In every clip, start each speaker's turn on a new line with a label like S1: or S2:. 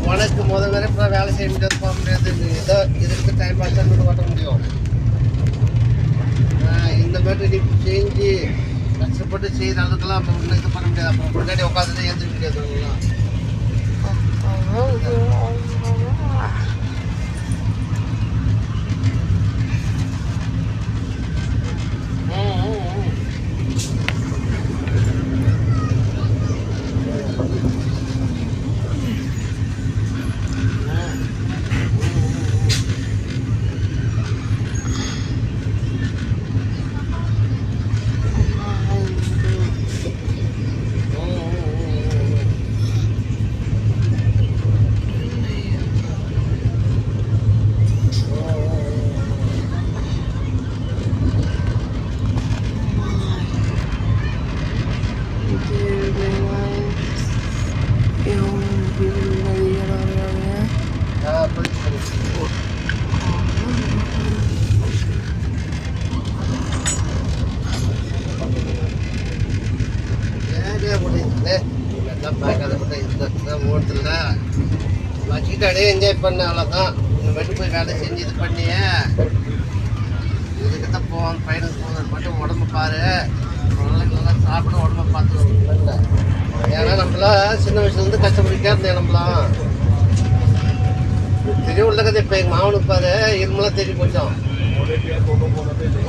S1: உனக்கு வேற இப்போ வேலை செய்ய முடியாது, போக முடியாது. ஏதோ இதுக்கு டைம் பாஸ் பண்ணி ஓட்ட முடியும். இந்த மாதிரி நீ செஞ்சு கஷ்டப்பட்டு செய்கிற அளவுக்குலாம் அப்புறம் ஒன்றும் இது பண்ண முடியாது. அப்புறம் முன்னாடி உட்காந்து எழுந்திரிக்க முடியாது. ஓட்டுல வச்சுக்கிட்டாடே என்ஜாய் பண்ண, அவ்வளோதான். இந்த மாதிரி போய் வேலை செஞ்சு இது பண்ணிய இதுக்கு தான் போவாங்க. பையனுக்கு போகிறது மட்டும் உடம்பு பாரு, நல்லா சாப்பிட உடம்பு பார்த்துருவோம். ஏன்னா நம்மளாம் சின்ன வயசுலேருந்து கஷ்டப்பட்டுட்டே இருந்தேன். நம்மளாம் தெரிய உள்ள கதை. இப்போ எங்கள் மாவனுக்கு பாரு இருமெல்லாம் தெரிய கொஞ்சம்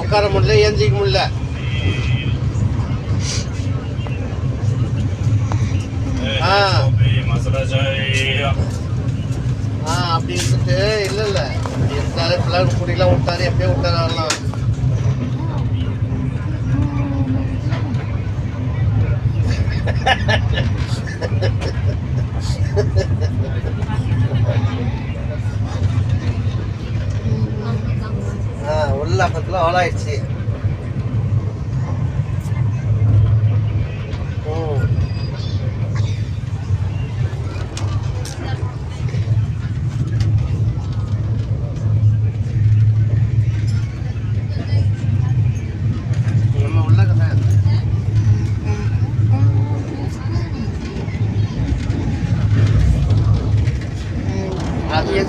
S1: உட்கார முடியல, ஏந்திக்க முடியல. அப்படி இருந்துட்டு இல்லை இருந்தாலே பிள்ளைங்க குடியெல்லாம் விட்டாரு, எப்பயும் விட்டாரு. வரலாம் உள்ள பக்கத்தில் ஆளாயிடுச்சு.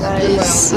S1: Guys,